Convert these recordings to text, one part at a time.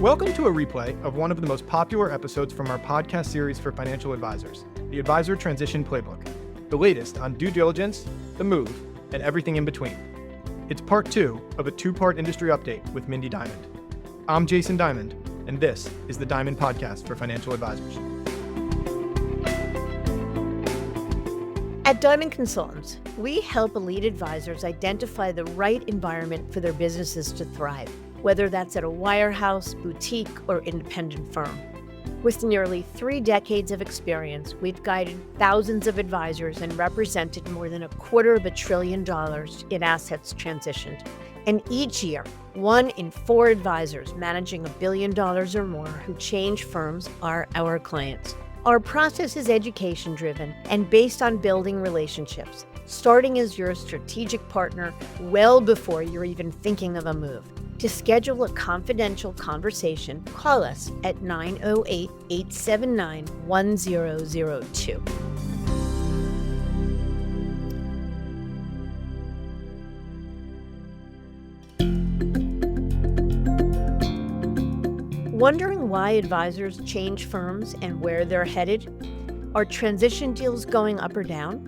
Welcome to a replay of one of the most popular episodes from our podcast series for financial advisors, the Advisor Transition Playbook, the latest on due diligence, the move, and everything in between. It's part 2 of a 2-part industry update with Mindy Diamond. I'm Jason Diamond, and this is the Diamond Podcast for Financial Advisors. At Diamond Consultants, we help elite advisors identify the right environment for their businesses to thrive, whether that's at a wirehouse, boutique, or independent firm. With nearly 3 decades of experience, we've guided thousands of advisors and represented more than $250 billion in assets transitioned. And each year, 1 in 4 advisors managing $1 billion or more who change firms are our clients. Our process is education-driven and based on building relationships, starting as your strategic partner well before you're even thinking of a move. To schedule a confidential conversation, call us at 908-879-1002. Wondering why advisors change firms and where they're headed? Are transition deals going up or down?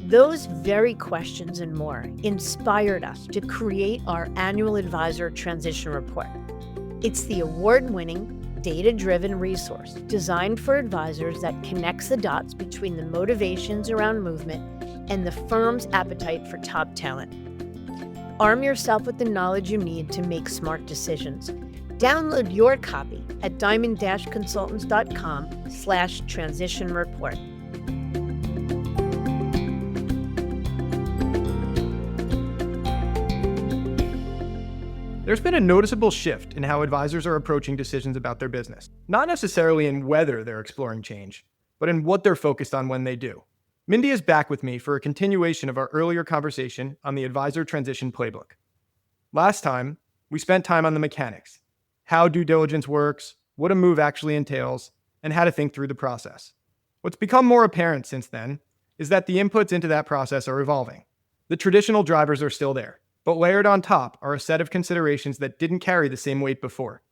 Those very questions and more inspired us to create our annual Advisor Transition Report. It's the award-winning, data-driven resource designed for advisors that connects the dots between the motivations around movement and the firm's appetite for top talent. Arm yourself with the knowledge you need to make smart decisions. Download your copy at diamond-consultants.com/transition report. There's been a noticeable shift in how advisors are approaching decisions about their business, not necessarily in whether they're exploring change, but in what they're focused on when they do. Mindy is back with me for a continuation of our earlier conversation on the Advisor Transition Playbook. Last time, we spent time on the mechanics, how due diligence works, what a move actually entails, and how to think through the process. What's become more apparent since then is that the inputs into that process are evolving. The traditional drivers are still there, but layered on top are a set of considerations that didn't carry the same weight before.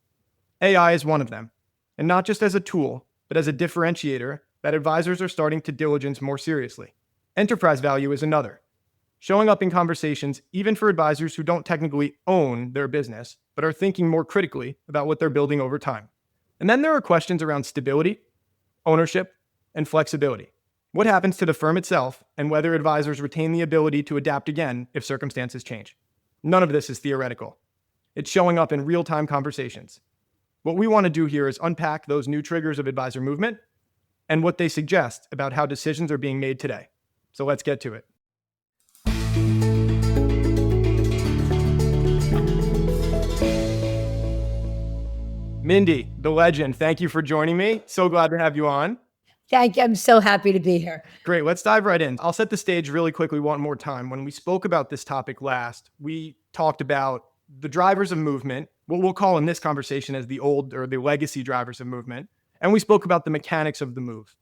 AI is one of them, and not just as a tool, but as a differentiator that advisors are starting to diligence more seriously. Enterprise value is another, showing up in conversations even for advisors who don't technically own their business, but are thinking more critically about what they're building over time. And then there are questions around stability, ownership, and flexibility. What happens to the firm itself, and whether advisors retain the ability to adapt again if circumstances change. None of this is theoretical. It's showing up in real-time conversations. What we want to do here is unpack those new triggers of advisor movement and what they suggest about how decisions are being made today. So let's get to it. Mindy, the legend, thank you for joining me. So glad to have you on. Thank you. I'm so happy to be here. Great. Let's dive right in. I'll set the stage really quickly one more time. When we spoke about this topic last, we talked about the drivers of movement, what we'll call in this conversation as the old or the legacy drivers of movement. And we spoke about the mechanics of the move.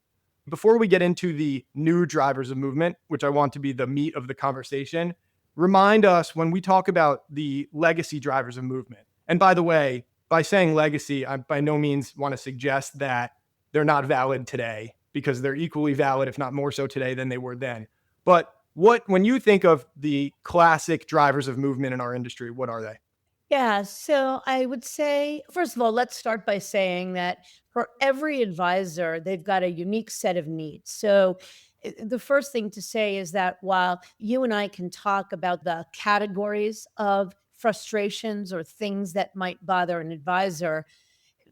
Before we get into the new drivers of movement, which I want to be the meat of the conversation, remind us when we talk about the legacy drivers of movement. And by the way, by saying legacy, I by no means want to suggest that they're not valid today, because they're equally valid, if not more so today than they were then. But when you think of the classic drivers of movement in our industry, what are they? Yeah, so I would say, first of all, let's start by saying that for every advisor, they've got a unique set of needs. So the first thing to say is that while you and I can talk about the categories of frustrations or things that might bother an advisor,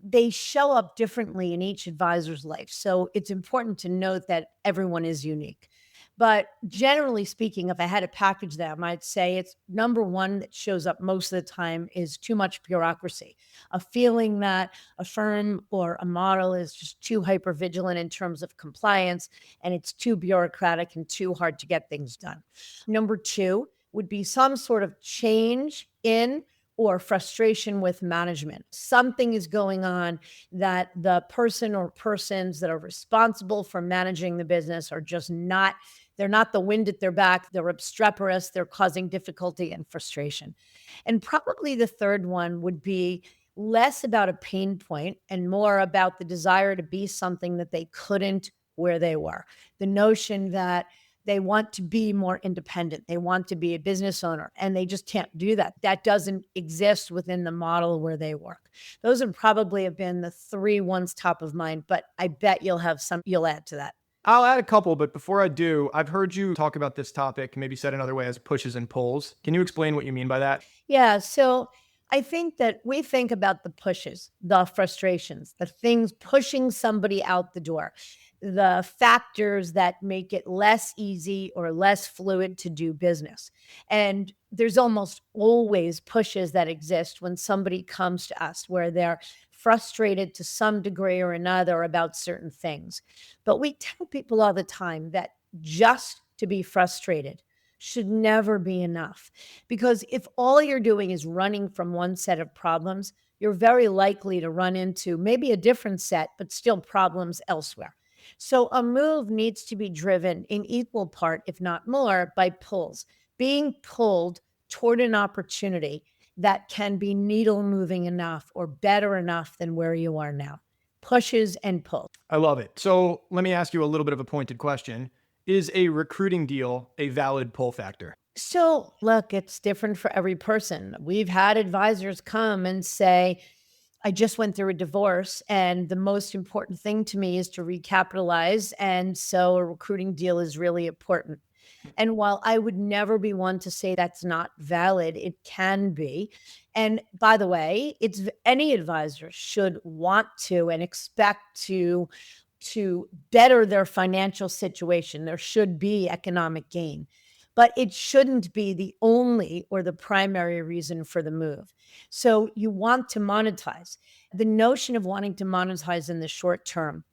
they show up differently in each advisor's life. So it's important to note that everyone is unique. But generally speaking, if I had to package them, I'd say it's number one that shows up most of the time is too much bureaucracy, a feeling that a firm or a model is just too hypervigilant in terms of compliance, and it's too bureaucratic and too hard to get things done. Number two would be some sort of change in or frustration with management. Something is going on that the person or persons that are responsible for managing the business are just not, they're not the wind at their back, they're obstreperous, they're causing difficulty and frustration. And probably the third one would be less about a pain point and more about the desire to be something that they couldn't where they were. The notion that they want to be more independent, they want to be a business owner, and they just can't do that. That doesn't exist within the model where they work. Those would probably have been the three ones top of mind, but I bet you'll have some you'll add to that. I'll add a couple, but before I do, I've heard you talk about this topic, maybe said another way, as pushes and pulls. Can you explain what you mean by that? Yeah. So I think that we think about the pushes, the frustrations, the things pushing somebody out the door, the factors that make it less easy or less fluid to do business. And there's almost always pushes that exist when somebody comes to us where they're frustrated to some degree or another about certain things. But we tell people all the time that just to be frustrated should never be enough. Because if all you're doing is running from one set of problems, you're very likely to run into maybe a different set, but still problems elsewhere. So a move needs to be driven in equal part, if not more, by pulls, being pulled toward an opportunity that can be needle moving enough or better enough than where you are now. Pushes and pulls. I love it. So let me ask you a little bit of a pointed question. Is a recruiting deal a valid pull factor? So, look, it's different for every person. We've had advisors come and say, I just went through a divorce, and the most important thing to me is to recapitalize. And so, a recruiting deal is really important. And while I would never be one to say that's not valid, it can be. And by the way, any advisor should want to and expect to better their financial situation. There should be economic gain, but it shouldn't be the only or the primary reason for the move. So you want to monetize. The notion of wanting to monetize in the short term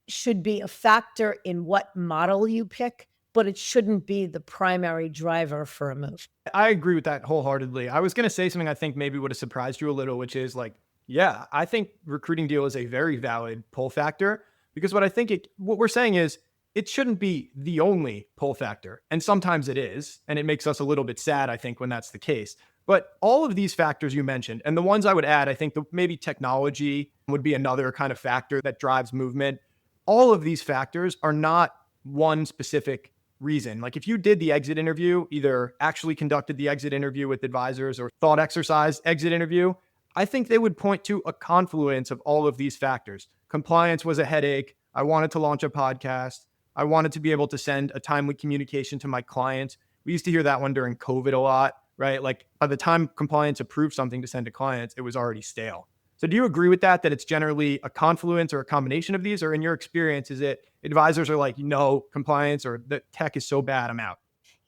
should be a factor in what model you pick, but it shouldn't be the primary driver for a move. I agree with that wholeheartedly. I was going to say something I think maybe would have surprised you a little, which is like, yeah, I think recruiting deal is a very valid pull factor because what we're saying is it shouldn't be the only pull factor. And sometimes it is. And it makes us a little bit sad, I think, when that's the case. But all of these factors you mentioned, and the ones I would add, I think maybe technology would be another kind of factor that drives movement. All of these factors are not one specific reason. Like if you did the exit interview, either actually conducted the exit interview with advisors or thought exercise exit interview, I think they would point to a confluence of all of these factors. Compliance was a headache. I wanted to launch a podcast. I wanted to be able to send a timely communication to my clients. We used to hear that one during COVID a lot, right? Like by the time compliance approved something to send to clients, it was already stale. So do you agree with that it's generally a confluence or a combination of these? Or in your experience, is it advisors are like, no, compliance or the tech is so bad, I'm out?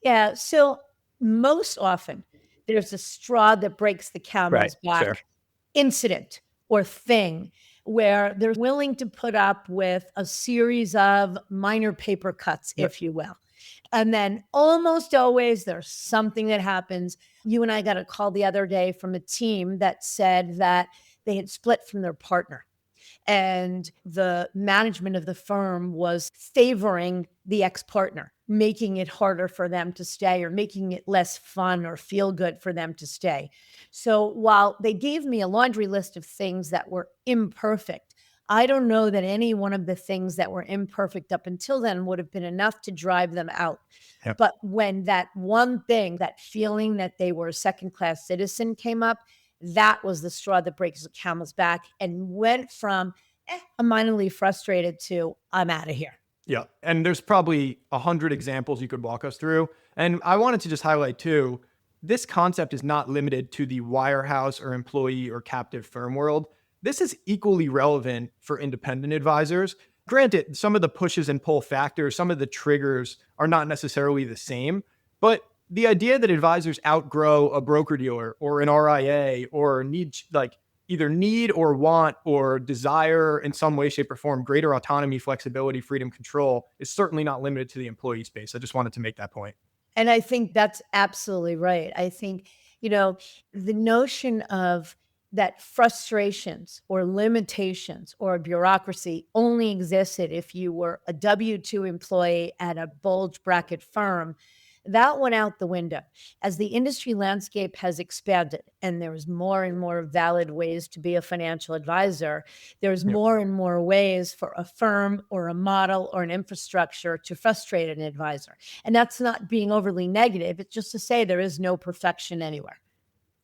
Yeah. So most often there's a straw that breaks the Right. camel's Fair. back incident or thing where they're willing to put up with a series of minor paper cuts, Yep. if you will. And then almost always there's something that happens. You and I got a call the other day from a team that said that they had split from their partner. And the management of the firm was favoring the ex partner, making it harder for them to stay or making it less fun or feel good for them to stay. So while they gave me a laundry list of things that were imperfect, I don't know that any one of the things that were imperfect up until then would have been enough to drive them out. Yep. But when that one thing, that feeling that they were a second class citizen came up, that was the straw that breaks the camel's back and went from I'm minorly frustrated to I'm out of here. Yeah. And there's probably 100 examples you could walk us through. And I wanted to just highlight too, this concept is not limited to the wirehouse or employee or captive firm world. This is equally relevant for independent advisors. Granted, some of the pushes and pull factors, some of the triggers are not necessarily the same, but the idea that advisors outgrow a broker dealer or an RIA or either need or want or desire in some way, shape, or form greater autonomy, flexibility, freedom, control is certainly not limited to the employee space. I just wanted to make that point. And I think that's absolutely right. I think, the notion of that frustrations or limitations or bureaucracy only existed if you were a W-2 employee at a bulge bracket firm. That went out the window. As the industry landscape has expanded and there's more and more valid ways to be a financial advisor, there's Yep. more and more ways for a firm or a model or an infrastructure to frustrate an advisor. And that's not being overly negative. It's just to say there is no perfection anywhere.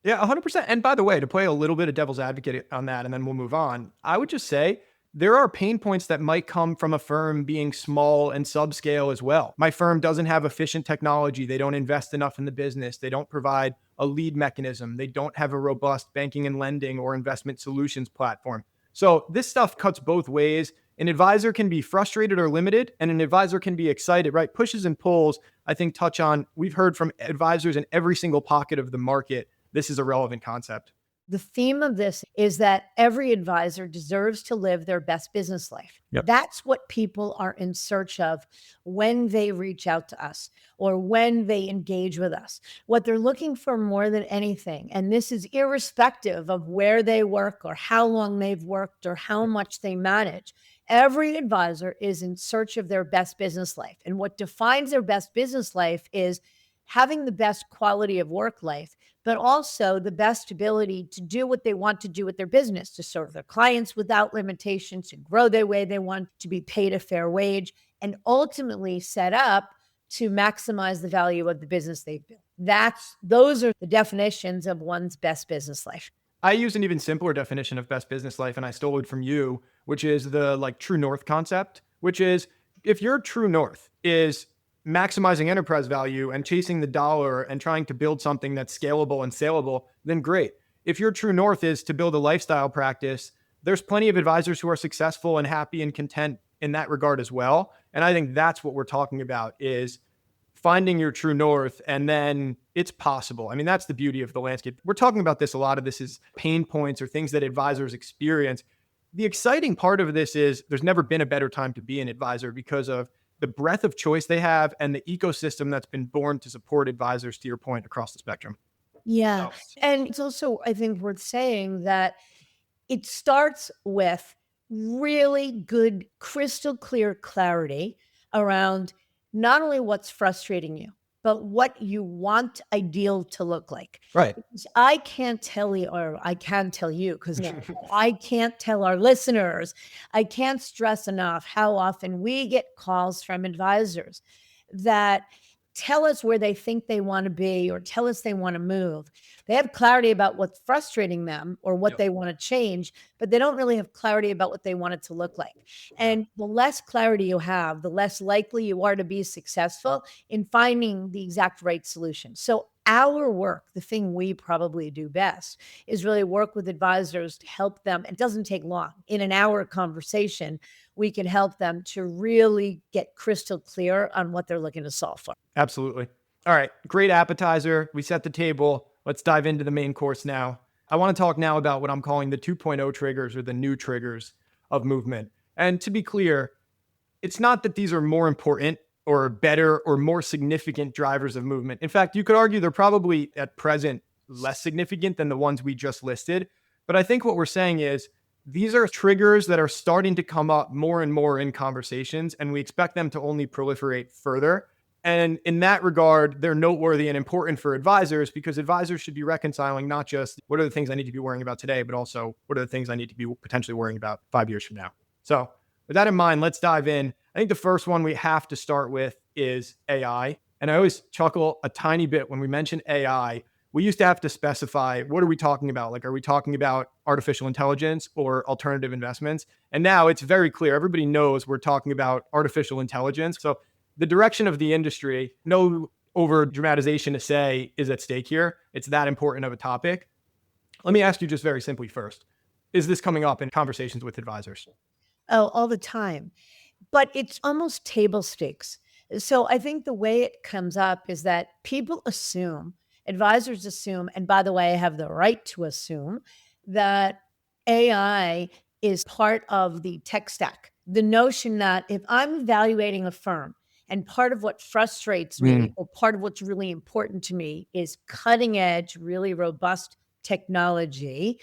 Yeah, 100%. And by the way, to play a little bit of devil's advocate on that, and then we'll move on, I would just say there are pain points that might come from a firm being small and subscale as well. My firm doesn't have efficient technology. They don't invest enough in the business. They don't provide a lead mechanism. They don't have a robust banking and lending or investment solutions platform. So this stuff cuts both ways. An advisor can be frustrated or limited, and an advisor can be excited, right? Pushes and pulls, I think, touch on, we've heard from advisors in every single pocket of the market. This is a relevant concept. The theme of this is that every advisor deserves to live their best business life. Yep. That's what people are in search of when they reach out to us or when they engage with us. What they're looking for more than anything, and this is irrespective of where they work or how long they've worked or how much they manage. Every advisor is in search of their best business life. And what defines their best business life is having the best quality of work life, but also the best ability to do what they want to do with their business, to serve their clients without limitations, to grow the way they want, to be paid a fair wage, and ultimately set up to maximize the value of the business they've built. Those are the definitions of one's best business life. I use an even simpler definition of best business life, and I stole it from you, which is the like true north concept, which is if your true north is maximizing enterprise value and chasing the dollar and trying to build something that's scalable and saleable, then great. If your true north is to build a lifestyle practice, there's plenty of advisors who are successful and happy and content in that regard as well. And I think that's what we're talking about is finding your true north, and then it's possible. I mean, that's the beauty of the landscape. We're talking about this. A lot of this is pain points or things that advisors experience. The exciting part of this is there's never been a better time to be an advisor because of the breadth of choice they have and the ecosystem that's been born to support advisors, to your point, across the spectrum. Yeah. Oh, And it's also, I think, worth saying that it starts with really good, crystal clear clarity around not only what's frustrating you, but what you want ideal to look like. right. Because I can't tell you, or I can tell you, because I can't tell our listeners, I can't stress enough how often we get calls from advisors that tell us where they think they want to be or tell us they want to move. They have clarity about what's frustrating them or what Yep. they want to change, but they don't really have clarity about what they want it to look like. And the less clarity you have, the less likely you are to be successful in finding the exact right solution. So our work, the thing we probably do best, is really work with advisors to help them. It doesn't take long. In an hour conversation, we can help them to really get crystal clear on what they're looking to solve for. Absolutely. All right. Great appetizer. We set the table. Let's dive into the main course now. I want to talk now about what I'm calling the 2.0 triggers or the new triggers of movement. And to be clear, it's not that these are more important or better or more significant drivers of movement. In fact, you could argue they're probably at present less significant than the ones we just listed. But I think what we're saying is these are triggers that are starting to come up more and more in conversations, and we expect them to only proliferate further. And in that regard, they're noteworthy and important for advisors because advisors should be reconciling not just what are the things I need to be worrying about today, but also what are the things I need to be potentially worrying about 5 years from now. So with that in mind, let's dive in. I think the first one we have to start with is AI. And I always chuckle a tiny bit when we mention AI. We used to have to specify, what are we talking about? Like, are we talking about artificial intelligence or alternative investments? And now it's very clear. Everybody knows we're talking about artificial intelligence. So the direction of the industry, no over dramatization to say, is at stake here. It's that important of a topic. Let me ask you just very simply first, is this coming up in conversations with advisors? Oh, all the time. But it's almost table stakes. So I think the way it comes up is that people assume, advisors assume, and by the way, I have the right to assume that AI is part of the tech stack. The notion that if I'm evaluating a firm and part of what frustrates me or part of what's really important to me is cutting edge, really robust technology,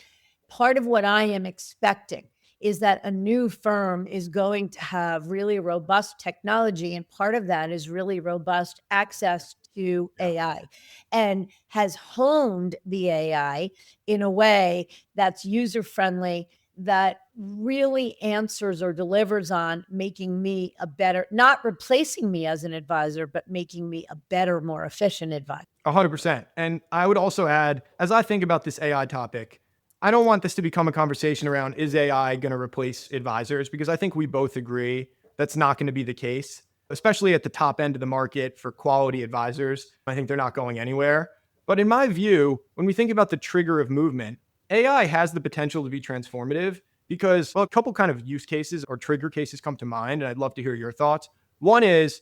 part of what I am expecting is that a new firm is going to have really robust technology. And part of that is really robust access to AI and has honed the AI in a way that's user friendly, that really answers or delivers on making me a better, not replacing me as an advisor, but making me a better, more efficient advisor. 100%. And I would also add, as I think about this AI topic, I don't want this to become a conversation around is AI going to replace advisors? Because I think we both agree that's not going to be the case, especially at the top end of the market for quality advisors. I think they're not going anywhere. But in my view, when we think about the trigger of movement, AI has the potential to be transformative because, well, a couple kind of use cases or trigger cases come to mind, and I'd love to hear your thoughts. One is,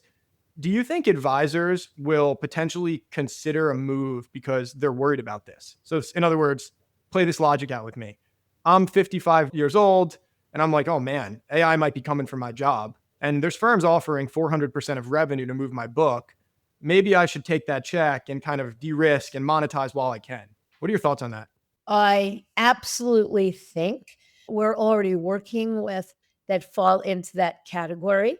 do you think advisors will potentially consider a move because they're worried about this? So, in other words, play this logic out with me. I'm 55 years old and I'm like, oh man, AI might be coming for my job. And there's firms offering 400% of revenue to move my book. Maybe I should take that check and kind of de risk and monetize while I can. What are your thoughts on that? I absolutely think we're already working with that fall into that category.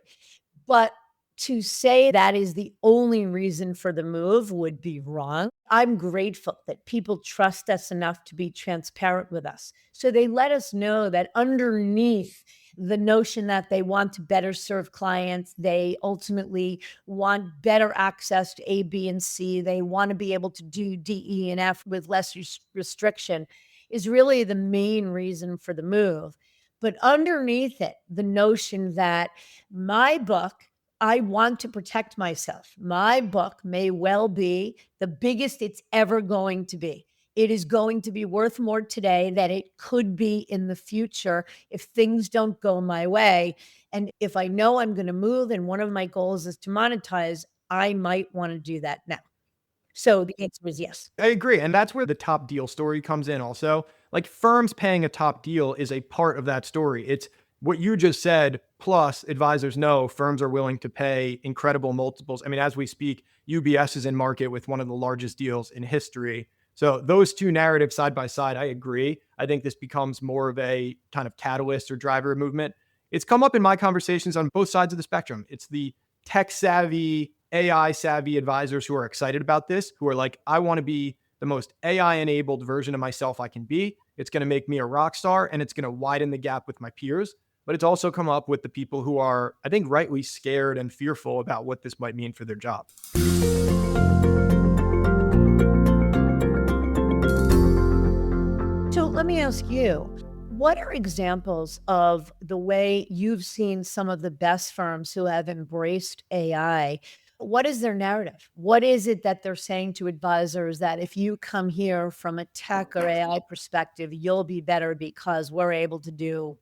But to say that is the only reason for the move would be wrong. I'm grateful that people trust us enough to be transparent with us. So they let us know that underneath the notion that they want to better serve clients, they ultimately want better access to A, B, and C. They want to be able to do D, E, and F with less restriction is really the main reason for the move. But underneath it, the notion that my book, I want to protect myself. My book may well be the biggest it's ever going to be. It is going to be worth more today than it could be in the future if things don't go my way. And if I know I'm going to move and one of my goals is to monetize, I might want to do that now. So the answer is yes. I agree. And that's where the top deal story comes in also. Like firms paying a top deal is a part of that story. It's what you just said, plus advisors know firms are willing to pay incredible multiples. I mean, as we speak, UBS is in market with one of the largest deals in history. So those two narratives side by side, I agree. I think this becomes more of a kind of catalyst or driver movement. It's come up in my conversations on both sides of the spectrum. It's the tech savvy, AI savvy advisors who are excited about this, who are like, I want to be the most AI enabled version of myself I can be. It's going to make me a rock star and it's going to widen the gap with my peers. But it's also come up with the people who are, I think, rightly scared and fearful about what this might mean for their job. So let me ask you, what are examples of the way you've seen some of the best firms who have embraced AI? What is their narrative? What is it that they're saying to advisors that if you come here from a tech or AI perspective, you'll be better because we're able to do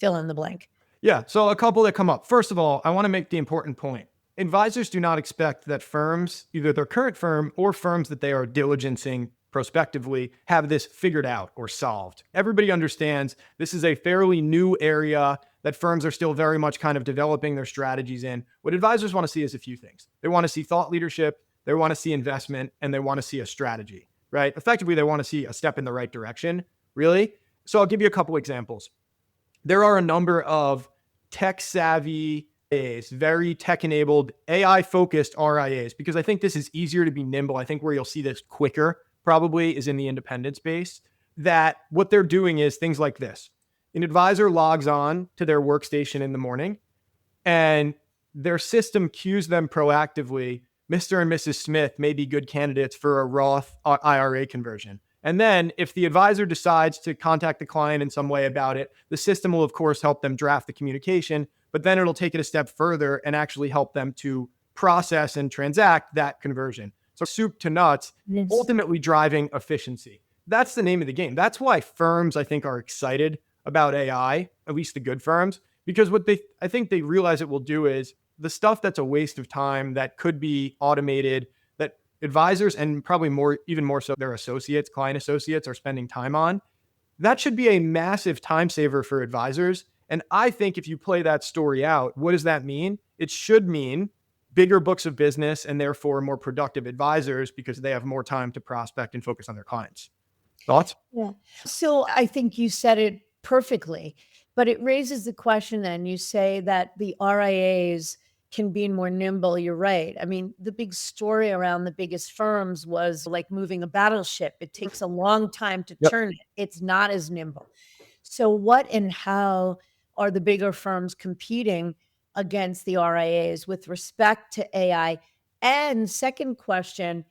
fill in the blank? Yeah. So a couple that come up. First of all, I want to make the important point. Advisors do not expect that firms, either their current firm or firms that they are diligencing prospectively, have this figured out or solved. Everybody understands this is a fairly new area that firms are still very much kind of developing their strategies in. What advisors want to see is a few things. They want to see thought leadership, they want to see investment, and they want to see a strategy, right? Effectively, they want to see a step in the right direction, really. So I'll give you a couple examples. There are a number of tech savvy RIAs, very tech enabled, AI focused RIAs, because I think this is easier to be nimble. I think where you'll see this quicker probably is in the independent space, that what they're doing is things like this. An advisor logs on to their workstation in the morning and their system cues them proactively. Mr. and Mrs. Smith may be good candidates for a Roth IRA conversion. And then if the advisor decides to contact the client in some way about it, the system will, of course, help them draft the communication, but then it'll take it a step further and actually help them to process and transact that conversion. So soup to nuts, Yes. ultimately driving efficiency. That's the name of the game. That's why firms, I think, are excited about AI, at least the good firms, because I think they realize it will do is the stuff that's a waste of time that could be automated, that advisors and probably even more so their associates, client associates are spending time on. That should be a massive time saver for advisors. And I think if you play that story out, what does that mean? It should mean bigger books of business and therefore more productive advisors because they have more time to prospect and focus on their clients. Thoughts? Yeah. So I think you said it perfectly, but it raises the question then you say that the RIAs can be more nimble. You're right. I mean, the big story around the biggest firms was like moving a battleship. It takes a long time to Yep. turn it. It's not as nimble. So what and how are the bigger firms competing against the RIAs with respect to AI? And second question,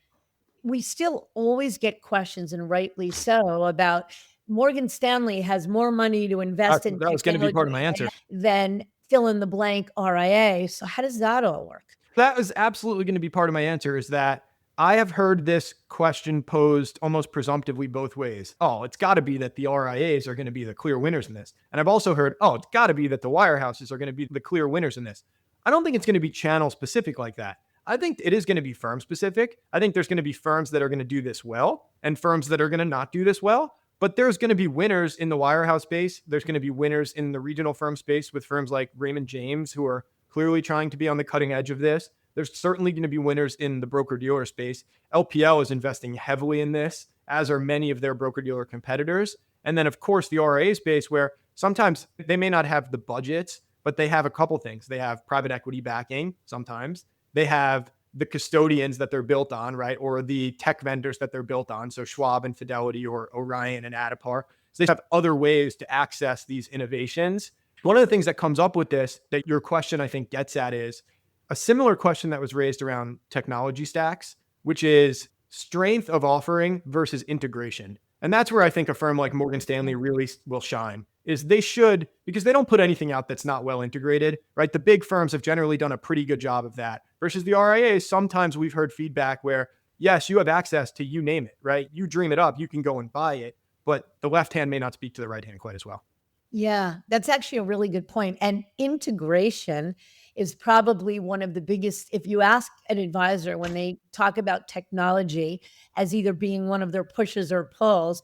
we still always get questions, and rightly so, about Morgan Stanley has more money to invest in That was going to be technology part of my answer. than fill in the blank RIA. So how does that all work? That was absolutely going to be part of my answer, is that I have heard this question posed almost presumptively both ways. Oh, it's got to be that the RIAs are going to be the clear winners in this. And I've also heard, oh, it's got to be that the wirehouses are going to be the clear winners in this. I don't think it's going to be channel specific like that. I think it is going to be firm specific. I think there's going to be firms that are going to do this well and firms that are going to not do this well. But there's going to be winners in the wirehouse space. There's going to be winners in the regional firm space with firms like Raymond James, who are clearly trying to be on the cutting edge of this. There's certainly going to be winners in the broker-dealer space. LPL is investing heavily in this, as are many of their broker-dealer competitors. And then, of course, the RIA space, where sometimes they may not have the budgets, but they have a couple things. They have private equity backing sometimes. They have the custodians that they're built on, right? Or the tech vendors that they're built on. So Schwab and Fidelity, or Orion and Adipar. So they have other ways to access these innovations. One of the things that comes up with this that your question, I think, gets at is a similar question that was raised around technology stacks, which is strength of offering versus integration. And that's where I think a firm like Morgan Stanley really will shine, is they should, because they don't put anything out that's not well integrated, right? The big firms have generally done a pretty good job of that versus the RIAs. Sometimes we've heard feedback where, yes, you have access to, you name it, right? You dream it up, you can go and buy it, but the left hand may not speak to the right hand quite as well. Yeah, that's actually a really good point. And integration is probably one of the biggest. If you ask an advisor when they talk about technology as either being one of their pushes or pulls,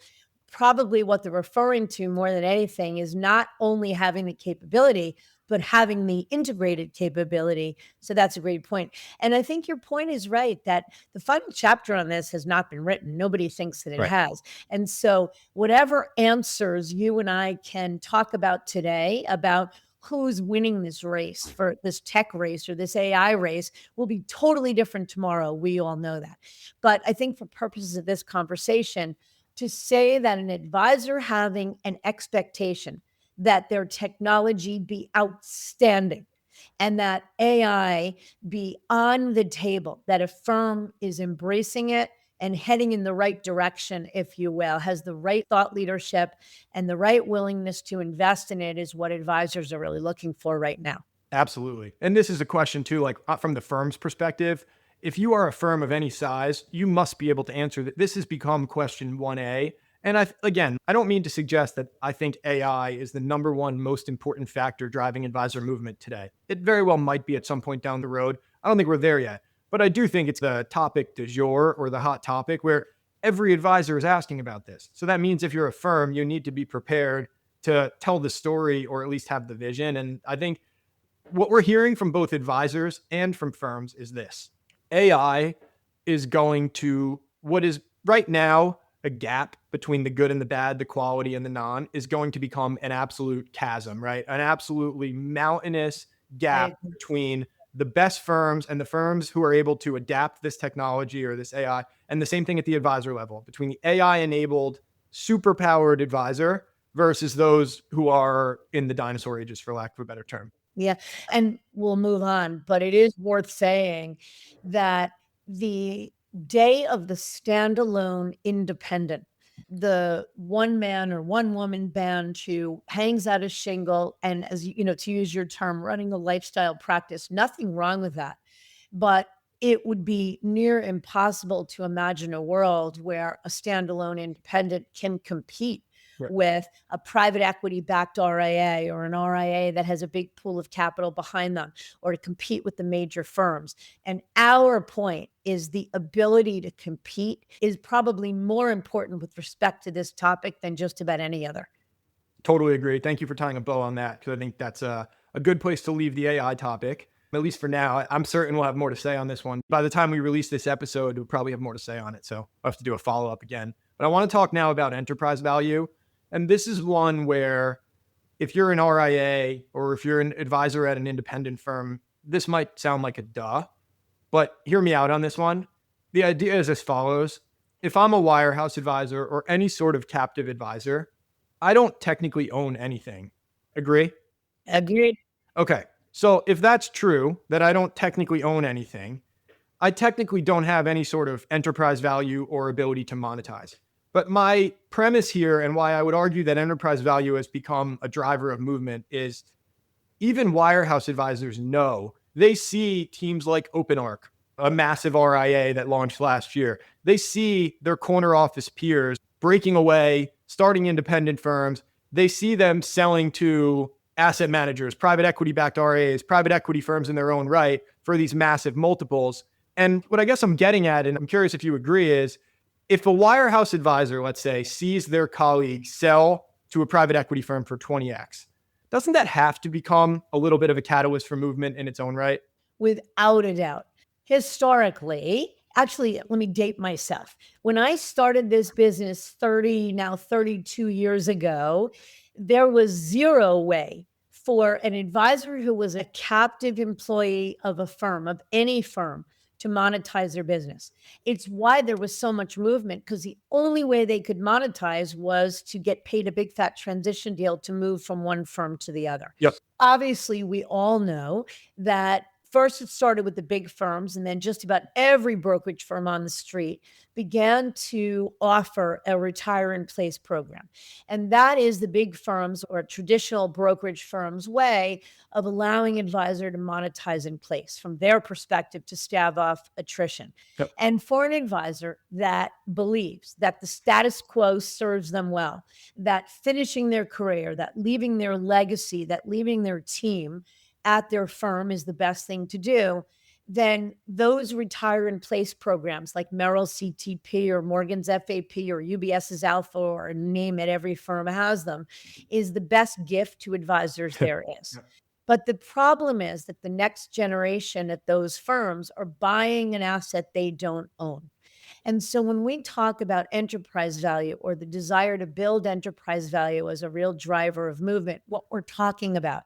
probably what they're referring to more than anything is not only having the capability, but having the integrated capability. So that's a great point. And I think your point is right that the final chapter on this has not been written. Nobody thinks that it Right. has. And so whatever answers you and I can talk about today about who's winning this race, for this tech race or this AI race, will be totally different tomorrow. We all know that. But I think for purposes of this conversation, to say that an advisor having an expectation that their technology be outstanding and that AI be on the table, that a firm is embracing it and heading in the right direction, if you will, has the right thought leadership and the right willingness to invest in it, is what advisors are really looking for right now. Absolutely. And this is a question too, like from the firm's perspective. If you are a firm of any size, you must be able to answer that. This has become question 1A. And again, I don't mean to suggest that I think AI is the number one most important factor driving advisor movement today. It very well might be at some point down the road. I don't think we're there yet, but I do think it's the topic du jour, or the hot topic, where every advisor is asking about this. So that means if you're a firm, you need to be prepared to tell the story, or at least have the vision. And I think what we're hearing from both advisors and from firms is this: AI is going to, what is right now a gap between the good and the bad, the quality and the non, is going to become an absolute chasm, right? An absolutely mountainous gap between the best firms and the firms who are able to adapt this technology or this AI. And the same thing at the advisor level, between the AI enabled, super powered advisor versus those who are in the dinosaur ages, for lack of a better term. Yeah. And we'll move on, but it is worth saying that the day of the standalone independent, the one man or one woman band who hangs out a shingle and, as you know, to use your term, running a lifestyle practice, nothing wrong with that. But it would be near impossible to imagine a world where a standalone independent can compete Right. with a private equity backed RIA, or an RIA that has a big pool of capital behind them, or to compete with the major firms. And our point is the ability to compete is probably more important with respect to this topic than just about any other. Totally agree. Thank you for tying a bow on that, because I think that's a good place to leave the AI topic. At least for now. I'm certain we'll have more to say on this one. By the time we release this episode, we'll probably have more to say on it. So I'll have to do a follow-up again. But I want to talk now about enterprise value. And this is one where, if you're an RIA or if you're an advisor at an independent firm, this might sound like a duh, but hear me out on this one. The idea is as follows. If I'm a wirehouse advisor or any sort of captive advisor, I don't technically own anything. Agree? Agreed. Okay. So if that's true, that I don't technically own anything, I technically don't have any sort of enterprise value or ability to monetize. But my premise here, and why I would argue that enterprise value has become a driver of movement, is even wirehouse advisors know. They see teams like OpenArc, a massive RIA that launched last year. They see their corner office peers breaking away, starting independent firms. They see them selling to asset managers, private equity backed RIAs, private equity firms in their own right for these massive multiples. And what I guess I'm getting at, and I'm curious if you agree, is if a wirehouse advisor, let's say, sees their colleague sell to a private equity firm for 20x, doesn't that have to become a little bit of a catalyst for movement in its own right? Without a doubt. Historically, actually, let me date myself. When I started this business 32 years ago, there was zero way for an advisor who was a captive employee of a firm, of any firm, to monetize their business. It's why there was so much movement, because the only way they could monetize was to get paid a big fat transition deal to move from one firm to the other. Yep. Obviously, we all know that first it started with the big firms, and then just about every brokerage firm on the street began to offer a retire in place program. And that is the big firms or traditional brokerage firms' way of allowing advisor to monetize in place from their perspective to stave off attrition. Yep. And for an advisor that believes that the status quo serves them well, that finishing their career, that leaving their legacy, that leaving their team at their firm is the best thing to do, then those retire in place programs like Merrill CTP or Morgan's FAP or UBS's Alpha, or name it, every firm has them, is the best gift to advisors there is. Yep. But the problem is that the next generation at those firms are buying an asset they don't own. And so when we talk about enterprise value or the desire to build enterprise value as a real driver of movement, what we're talking about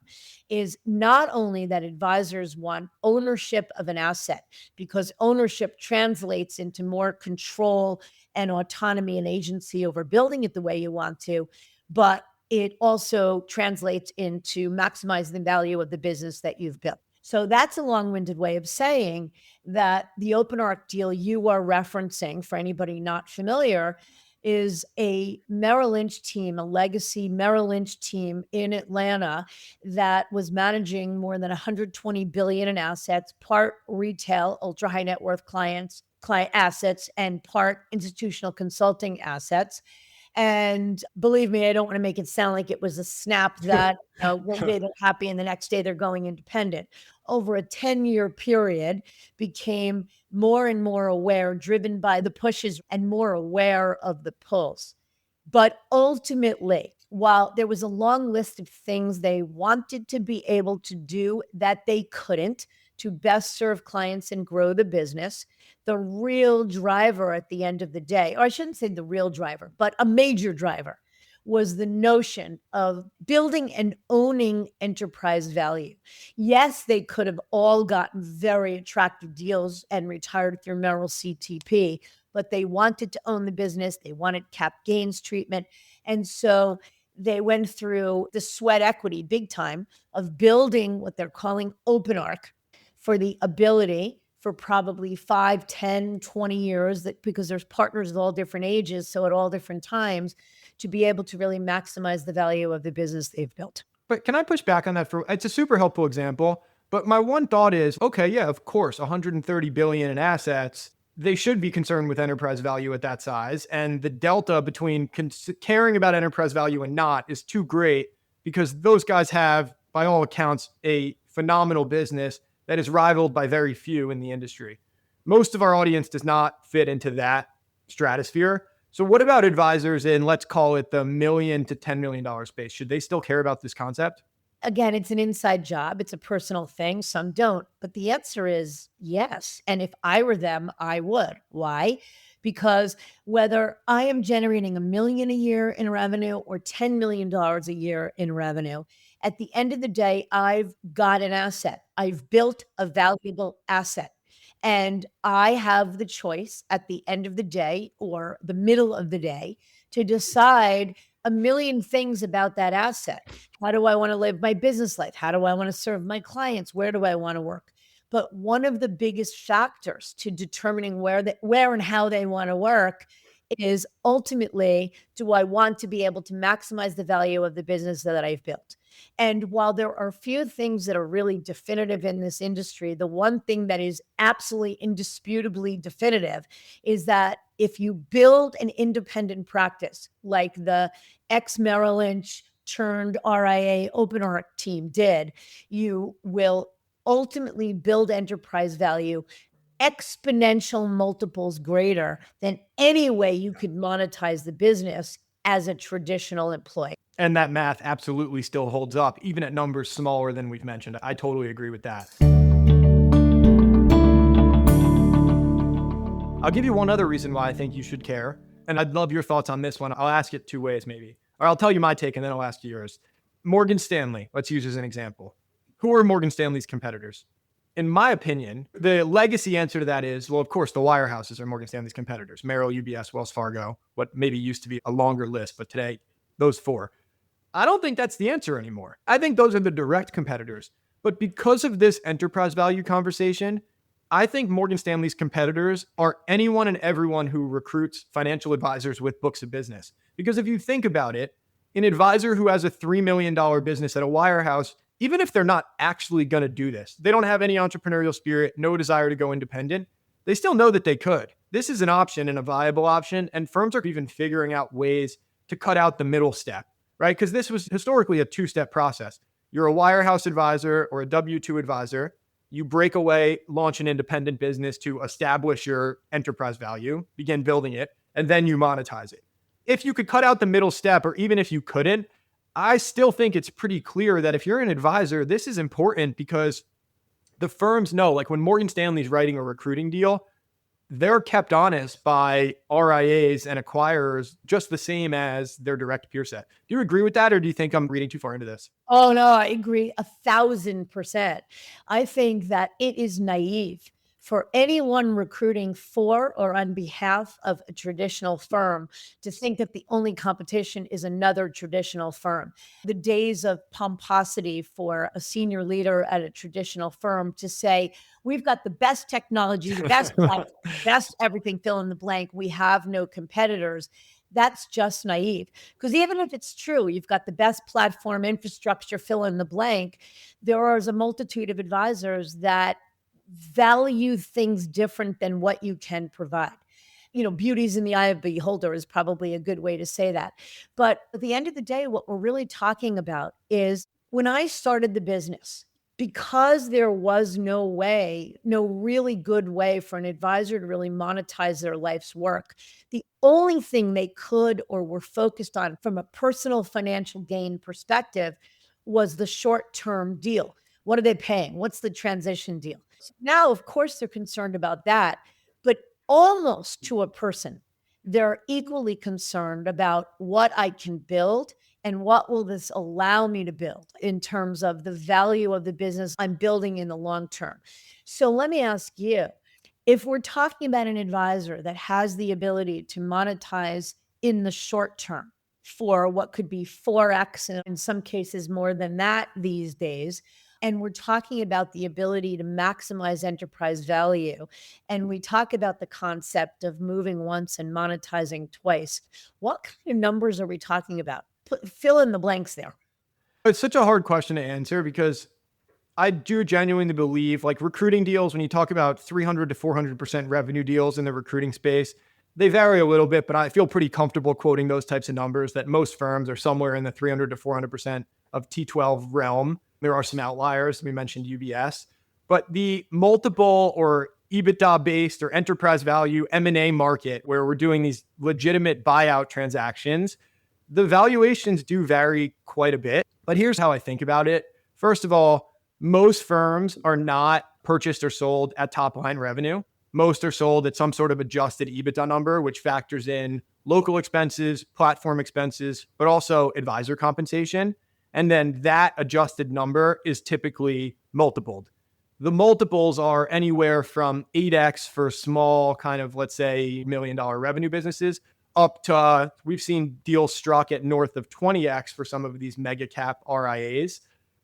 is not only that advisors want ownership of an asset, because ownership translates into more control and autonomy and agency over building it the way you want to, but it also translates into maximizing the value of the business that you've built. So that's a long-winded way of saying that the OpenArc deal you are referencing, for anybody not familiar, is a Merrill Lynch team, a legacy Merrill Lynch team in Atlanta that was managing more than 120 billion in assets, part retail, ultra high net worth client assets, and part institutional consulting assets. And believe me, I don't want to make it sound like it was a snap that one day they're happy and the next day they're going independent. Over a 10-year period, became more and more aware, driven by the pushes, and more aware of the pulls. But ultimately, while there was a long list of things they wanted to be able to do that they couldn't to best serve clients and grow the business, the real driver at the end of the day, or I shouldn't say the real driver, but a major driver, was the notion of building and owning enterprise value. Yes, they could have all gotten very attractive deals and retired through Merrill CTP, but they wanted to own the business. They wanted cap gains treatment. And so they went through the sweat equity big time of building what they're calling OpenArc for the ability for probably 5, 10, 20 years, that because there's partners of all different ages, so at all different times, to be able to really maximize the value of the business they've built. But can I push back on that? It's a super helpful example. But my one thought is, okay, yeah, of course, 130 billion in assets, they should be concerned with enterprise value at that size. And the delta between caring about enterprise value and not is too great, because those guys have, by all accounts, a phenomenal business that is rivaled by very few in the industry. Most of our audience does not fit into that stratosphere. So what about advisors in, let's call it the $1 million to $10 million space? Should they still care about this concept? Again, it's an inside job. It's a personal thing. Some don't. But the answer is yes. And if I were them, I would. Why? Because whether I am generating $1 million a year in revenue or $10 million a year in revenue, At the end of the day, I've got an asset. I've built a valuable asset. And I have the choice at the end of the day or the middle of the day to decide a million things about that asset. How do I want to live my business life? How do I want to serve my clients? Where do I want to work? But one of the biggest factors to determining where and how they want to work is ultimately, do I want to be able to maximize the value of the business that I've built? And while there are a few things that are really definitive in this industry, the one thing that is absolutely indisputably definitive is that if you build an independent practice like the ex Merrill Lynch turned RIA open arc team did, you will ultimately build enterprise value exponential multiples greater than any way you could monetize the business as a traditional employee. And that math absolutely still holds up, even at numbers smaller than we've mentioned. I totally agree with that. I'll give you one other reason why I think you should care. And I'd love your thoughts on this one. I'll ask it two ways, maybe. Or I'll tell you my take and then I'll ask you yours. Morgan Stanley, let's use as an example. Who are Morgan Stanley's competitors? In my opinion, the legacy answer to that is, well, of course, the wirehouses are Morgan Stanley's competitors. Merrill, UBS, Wells Fargo, what maybe used to be a longer list, but today, those four. I don't think that's the answer anymore. I think those are the direct competitors. But because of this enterprise value conversation, I think Morgan Stanley's competitors are anyone and everyone who recruits financial advisors with books of business. Because if you think about it, an advisor who has a $3 million business at a wirehouse, even if they're not actually going to do this, they don't have any entrepreneurial spirit, no desire to go independent, they still know that they could. This is an option and a viable option, and firms are even figuring out ways to cut out the middle step, right? Because this was historically a two-step process. You're a wirehouse advisor or a W-2 advisor. You break away, launch an independent business to establish your enterprise value, begin building it, and then you monetize it. If you could cut out the middle step, or even if you couldn't, I still think it's pretty clear that if you're an advisor, this is important because the firms know, like when Morgan Stanley's writing a recruiting deal, they're kept honest by RIAs and acquirers just the same as their direct peer set. Do you agree with that, or do you think I'm reading too far into this? Oh, no, I agree 1,000%. I think that it is naive for anyone recruiting for or on behalf of a traditional firm to think that the only competition is another traditional firm. The days of pomposity for a senior leader at a traditional firm to say, we've got the best technology, the best platform, best everything, fill in the blank, we have no competitors. That's just naive. Because even if it's true, you've got the best platform, infrastructure, fill in the blank, there is a multitude of advisors that value things different than what you can provide. Beauty's in the eye of the beholder is probably a good way to say that. But at the end of the day, what we're really talking about is when I started the business, because there was no really good way for an advisor to really monetize their life's work, the only thing they could or were focused on from a personal financial gain perspective was the short-term deal. What are they paying? What's the transition deal? So now, of course, they're concerned about that, but almost to a person, they're equally concerned about what I can build and what will this allow me to build in terms of the value of the business I'm building in the long term. So let me ask you, if we're talking about an advisor that has the ability to monetize in the short term for what could be 4x, and in some cases more than that these days, and we're talking about the ability to maximize enterprise value, and we talk about the concept of moving once and monetizing twice, what kind of numbers are we talking about? Fill in the blanks there. It's such a hard question to answer because I do genuinely believe, like recruiting deals, when you talk about 300 to 400% revenue deals in the recruiting space, they vary a little bit, but I feel pretty comfortable quoting those types of numbers that most firms are somewhere in the 300 to 400% of T12 realm. There are some outliers. We mentioned UBS, but the multiple or EBITDA based or enterprise value M&A market where we're doing these legitimate buyout transactions, the valuations do vary quite a bit. But here's how I think about it. First of all, most firms are not purchased or sold at top line revenue. Most are sold at some sort of adjusted EBITDA number, which factors in local expenses, platform expenses, but also advisor compensation. And then that adjusted number is typically multipled. The multiples are anywhere from 8x for small, kind of, let's say, $1 million revenue businesses, up to we've seen deals struck at north of 20x for some of these mega cap RIAs.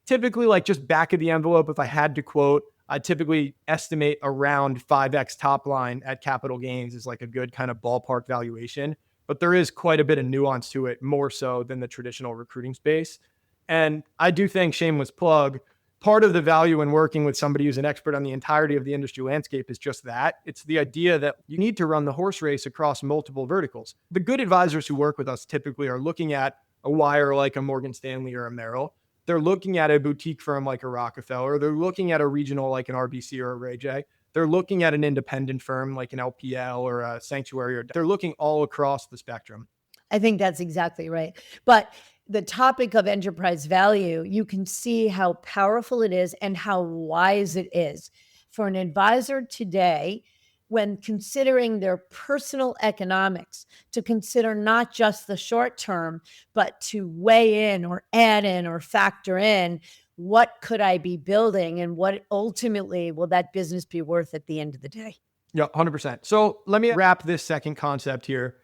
Typically, like just back of the envelope, if I had to quote, I typically estimate around 5x top line at capital gains is like a good kind of ballpark valuation. But there is quite a bit of nuance to it, more so than the traditional recruiting space. And I do think, shameless plug, part of the value in working with somebody who's an expert on the entirety of the industry landscape is just that. It's the idea that you need to run the horse race across multiple verticals. The good advisors who work with us typically are looking at a wire like a Morgan Stanley or a Merrill. They're looking at a boutique firm like a Rockefeller. They're looking at a regional like an RBC or a Ray J. They're looking at an independent firm like an LPL or a Sanctuary. Or they're looking all across the spectrum. I think that's exactly right. But the topic of enterprise value, you can see how powerful it is and how wise it is for an advisor today, when considering their personal economics, to consider not just the short term, but to weigh in or add in or factor in, what could I be building and what ultimately will that business be worth at the end of the day? Yeah, 100%. So let me wrap this second concept here.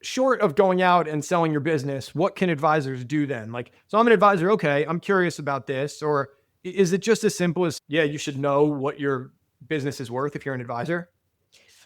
Short of going out and selling your business, what can advisors do then? Like, so I'm an advisor. Okay, I'm curious about this. Or is it just as simple as, yeah, you should know what your business is worth if you're an advisor?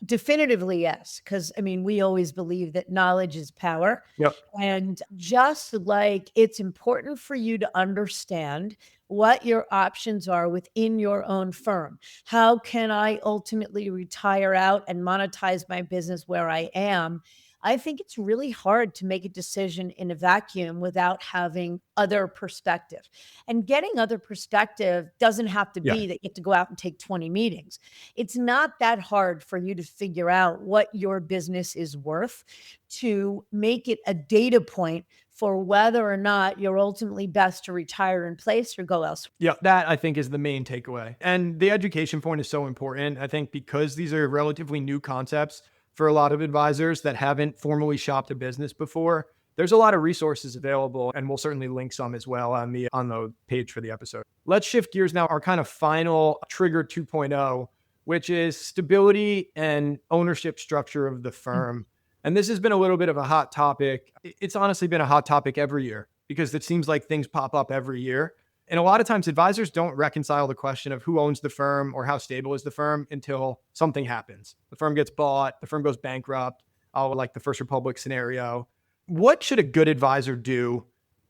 Definitively, yes. Because I mean, we always believe that knowledge is power. Yep. And just like it's important for you to understand what your options are within your own firm. How can I ultimately retire out and monetize my business where I am? I think it's really hard to make a decision in a vacuum without having other perspective. And getting other perspective doesn't have to Yeah. be that you have to go out and take 20 meetings. It's not that hard for you to figure out what your business is worth to make it a data point for whether or not you're ultimately best to retire in place or go elsewhere. Yeah, that I think is the main takeaway. And the education point is so important. I think because these are relatively new concepts for a lot of advisors that haven't formally shopped a business before, there's a lot of resources available, and we'll certainly link some as well on the page for the episode. Let's shift gears now, our kind of final trigger 2.0, which is stability and ownership structure of the firm. And this has been a little bit of a hot topic. It's honestly been a hot topic every year because it seems like things pop up every year. And a lot of times advisors don't reconcile the question of who owns the firm or how stable is the firm until something happens. The firm gets bought, the firm goes bankrupt, like the First Republic scenario. What should a good advisor do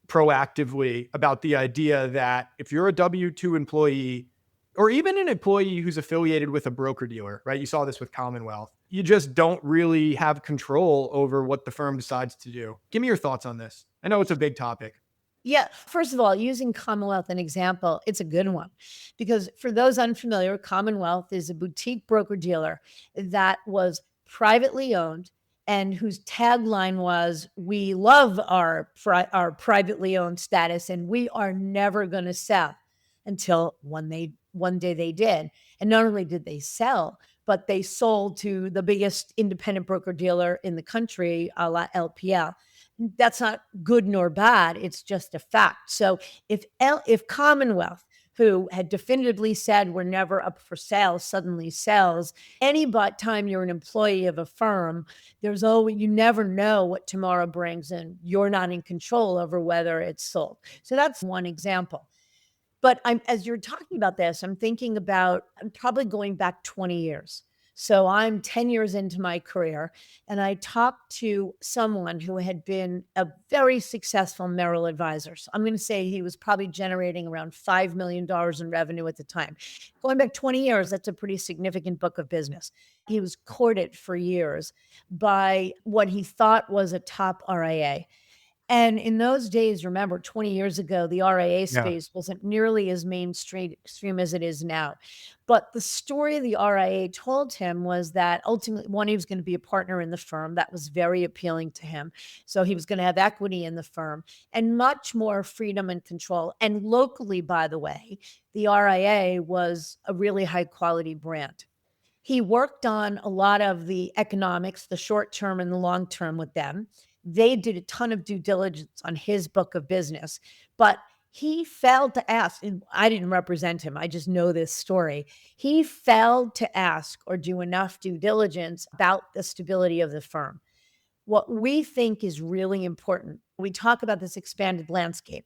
proactively about the idea that if you're a W-2 employee or even an employee who's affiliated with a broker dealer, right? You saw this with Commonwealth. You just don't really have control over what the firm decides to do. Give me your thoughts on this. I know it's a big topic. Yeah. First of all, using Commonwealth an example, it's a good one because for those unfamiliar, Commonwealth is a boutique broker dealer that was privately owned and whose tagline was, "We love our privately owned status and we are never going to sell," until one day they did. And not only did they sell, but they sold to the biggest independent broker dealer in the country, a la LPL. That's not good nor bad. It's just a fact. So if Commonwealth, who had definitively said we're never up for sale, suddenly sells, any but time you're an employee of a firm, you never know what tomorrow brings, and you're not in control over whether it's sold. So that's one example. But as you're talking about this, I'm thinking about, I'm probably going back 20 years. So I'm 10 years into my career, and I talked to someone who had been a very successful Merrill advisor. So I'm going to say he was probably generating around $5 million in revenue at the time. Going back 20 years, that's a pretty significant book of business. He was courted for years by what he thought was a top RIA. And in those days, remember, 20 years ago, the RIA Yeah. space wasn't nearly as mainstream as it is now. But the story the RIA told him was that ultimately, one, he was going to be a partner in the firm. That was very appealing to him. So he was going to have equity in the firm and much more freedom and control. And locally, by the way, the RIA was a really high quality brand. He worked on a lot of the economics, the short term and the long term with them. They did a ton of due diligence on his book of business, but He failed to ask, and I didn't represent him. I just know this story. He failed to ask or do enough due diligence about the stability of the firm. What we think is really important, we talk about this expanded landscape.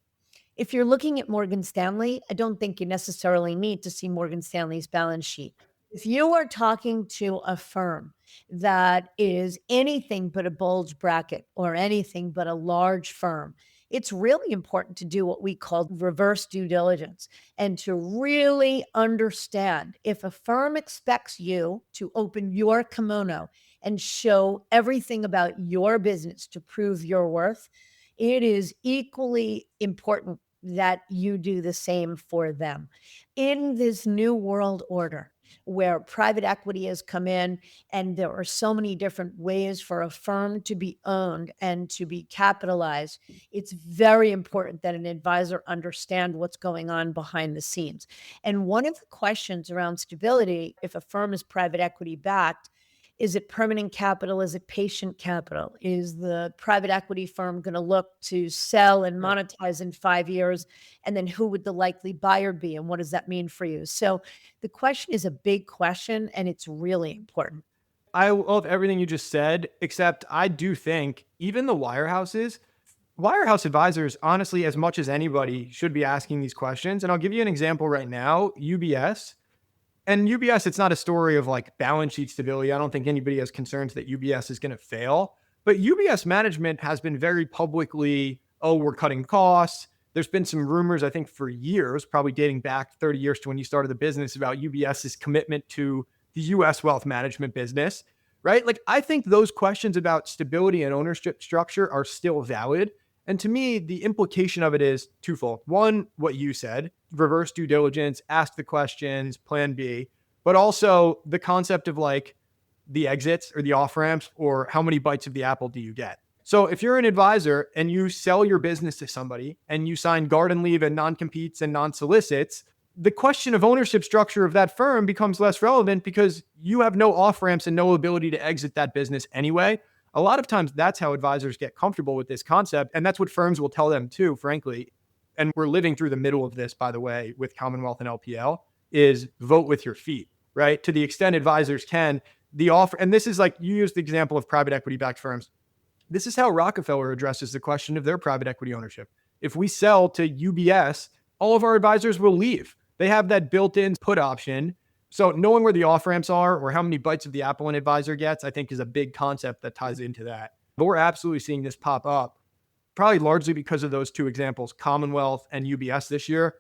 If you're looking at Morgan Stanley, I don't think you necessarily need to see Morgan Stanley's balance sheet. If you are talking to a firm that is anything but a bulge bracket or anything but a large firm, it's really important to do what we call reverse due diligence and to really understand if a firm expects you to open your kimono and show everything about your business to prove your worth, it is equally important that you do the same for them. In this new world order, where private equity has come in, and there are so many different ways for a firm to be owned and to be capitalized, it's very important that an advisor understand what's going on behind the scenes. And one of the questions around stability, if a firm is private equity backed, is it permanent capital? Is it patient capital? Is the private equity firm going to look to sell and Right. monetize in 5 years? And then who would the likely buyer be? And what does that mean for you? So the question is a big question and it's really important. I love everything you just said, except I do think even the wirehouse advisors, honestly, as much as anybody, should be asking these questions. And I'll give you an example right now, UBS. And UBS, it's not a story of like balance sheet stability. I don't think anybody has concerns that UBS is going to fail. But UBS management has been very publicly, oh, we're cutting costs. There's been some rumors, I think, for years, probably dating back 30 years to when you started the business, about UBS's commitment to the US wealth management business, right? Like, I think those questions about stability and ownership structure are still valid. And to me, the implication of it is twofold. One, what you said, reverse due diligence, ask the questions, plan B, but also the concept of like the exits or the off ramps, or how many bites of the apple do you get? So if you're an advisor and you sell your business to somebody and you sign garden leave and non-competes and non-solicits, the question of ownership structure of that firm becomes less relevant because you have no off ramps and no ability to exit that business anyway. A lot of times that's how advisors get comfortable with this concept. And that's what firms will tell them too, frankly. And we're living through the middle of this, by the way, with Commonwealth and LPL, is vote with your feet, right? To the extent advisors can, the offer, and this is like, you used the example of private equity backed firms. This is how Rockefeller addresses the question of their private equity ownership. If we sell to UBS, all of our advisors will leave. They have that built-in put option. So knowing where the off ramps are or how many bites of the apple an advisor gets, I think is a big concept that ties into that. But we're absolutely seeing this pop up, probably largely because of those two examples, Commonwealth and UBS this year.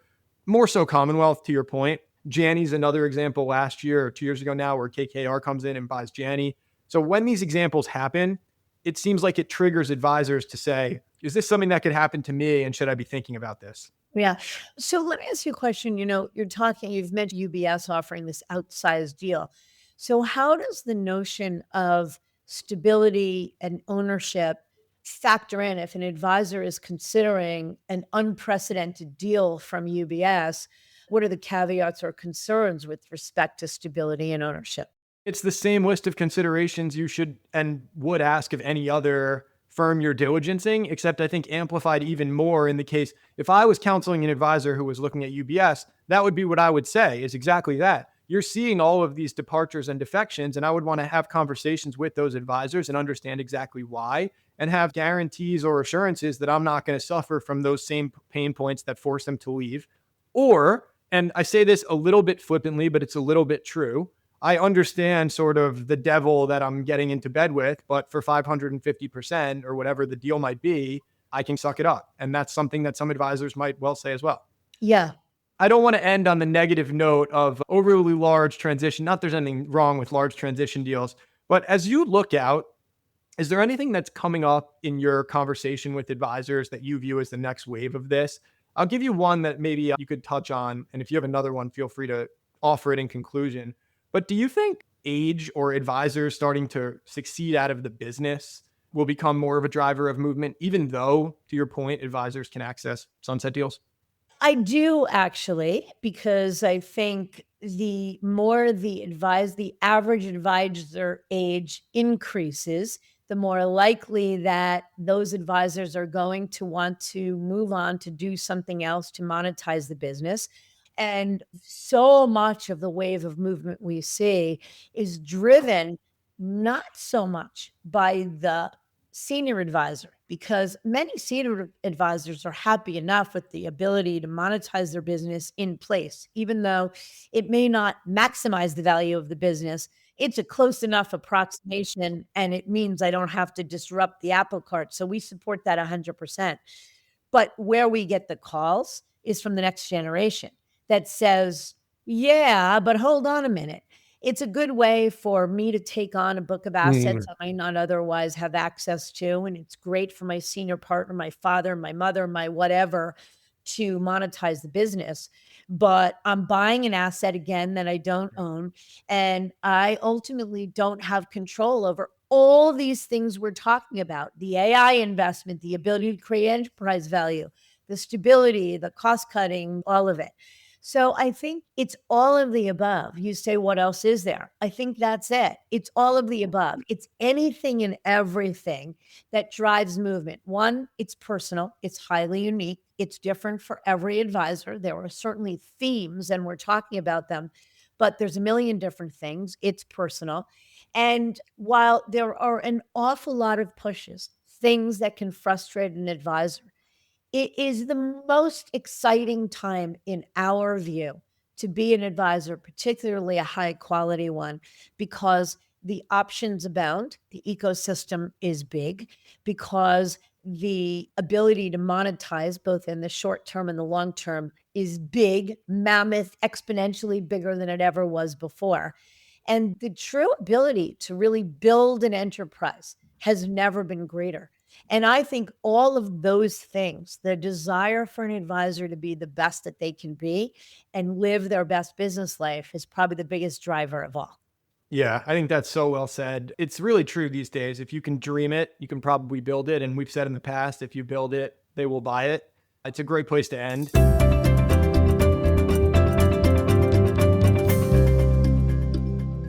More so Commonwealth, to your point. Janney's another example last year or 2 years ago now, where KKR comes in and buys Janney. So when these examples happen, it seems like it triggers advisors to say, is this something that could happen to me? And should I be thinking about this? Yeah. So let me ask you a question. You've mentioned UBS offering this outsized deal. So, how does the notion of stability and ownership factor in if an advisor is considering an unprecedented deal from UBS? What are the caveats or concerns with respect to stability and ownership? It's the same list of considerations you should and would ask of any other firm you're diligencing, except I think amplified even more in the case. If I was counseling an advisor who was looking at UBS, that would be what I would say, is exactly that. You're seeing all of these departures and defections, and I would want to have conversations with those advisors and understand exactly why, and have guarantees or assurances that I'm not going to suffer from those same pain points that force them to leave. Or, and I say this a little bit flippantly, but it's a little bit true, I understand sort of the devil that I'm getting into bed with, but for 550% or whatever the deal might be, I can suck it up. And that's something that some advisors might well say as well. Yeah. I don't want to end on the negative note of overly large transition. Not there's anything wrong with large transition deals, but as you look out, is there anything that's coming up in your conversation with advisors that you view as the next wave of this? I'll give you one that maybe you could touch on. And if you have another one, feel free to offer it in conclusion. But do you think age or advisors starting to succeed out of the business will become more of a driver of movement, even though, to your point, advisors can access sunset deals? I do actually, because I think the more the average advisor age increases, the more likely that those advisors are going to want to move on to do something else to monetize the business. And so much of the wave of movement we see is driven not so much by the senior advisor, because many senior advisors are happy enough with the ability to monetize their business in place, even though it may not maximize the value of the business. It's a close enough approximation, and it means I don't have to disrupt the apple cart. So we support that 100%. But where we get the calls is from the next generation that says, yeah, but hold on a minute. It's a good way for me to take on a book of assets I might not otherwise have access to. And it's great for my senior partner, my father, my mother, my whatever, to monetize the business. But I'm buying an asset again that I don't own. And I ultimately don't have control over all these things we're talking about: the AI investment, the ability to create enterprise value, the stability, the cost cutting, all of it. So I think it's all of the above. You say, what else is there? I think that's it. It's all of the above. It's anything and everything that drives movement. One, it's personal, it's highly unique, it's different for every advisor. There are certainly themes, and we're talking about them, but there's a million different things. It's personal. And while there are an awful lot of pushes, things that can frustrate an advisor, it is the most exciting time in our view to be an advisor, particularly a high quality one, because the options abound, the ecosystem is big, because the ability to monetize both in the short term and the long term is big, mammoth, exponentially bigger than it ever was before. And the true ability to really build an enterprise has never been greater. And I think all of those things, the desire for an advisor to be the best that they can be and live their best business life, is probably the biggest driver of all. Yeah, I think that's so well said. It's really true these days. If you can dream it, you can probably build it. And we've said in the past, if you build it, they will buy it. It's a great place to end.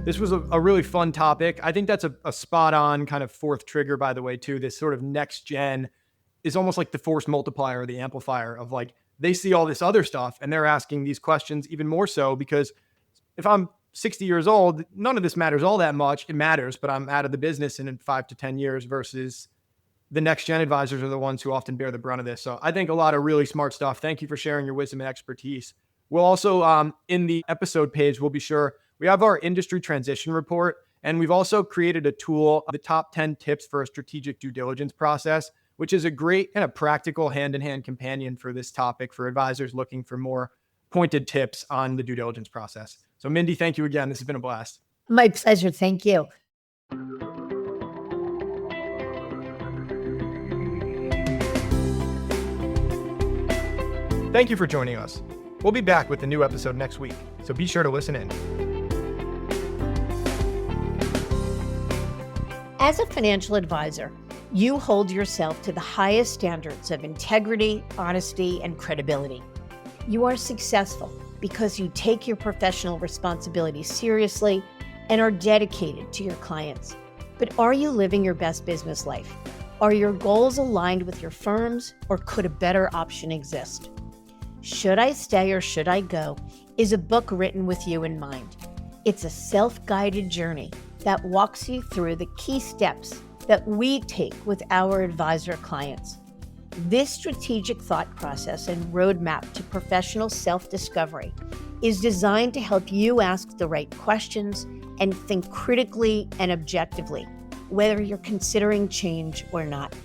This was a really fun topic. I think that's a spot on kind of fourth trigger, by the way, too. This sort of next gen is almost like the force multiplier, the amplifier of, like, they see all this other stuff and they're asking these questions even more so, because if I'm 60 years old, none of this matters all that much. It matters, but I'm out of the business in 5 to 10 years, versus the next gen advisors are the ones who often bear the brunt of this. So I think a lot of really smart stuff. Thank you for sharing your wisdom and expertise. We'll also, in the episode page, we'll be sure we have our industry transition report, and we've also created a tool, the top 10 tips for a strategic due diligence process, which is a great kind of practical hand-in-hand companion for this topic for advisors looking for more pointed tips on the due diligence process. So Mindy, thank you again. This has been a blast. My pleasure. Thank you. Thank you for joining us. We'll be back with a new episode next week, so be sure to listen in. As a financial advisor, you hold yourself to the highest standards of integrity, honesty, and credibility. You are successful because you take your professional responsibilities seriously and are dedicated to your clients. But are you living your best business life? Are your goals aligned with your firm's, or could a better option exist? Should I Stay or Should I Go is a book written with you in mind. It's a self-guided journey that walks you through the key steps that we take with our advisor clients. This strategic thought process and roadmap to professional self-discovery is designed to help you ask the right questions and think critically and objectively, whether you're considering change or not.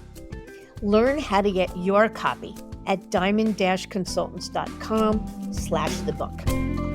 Learn how to get your copy at diamond-consultants.com/thebook.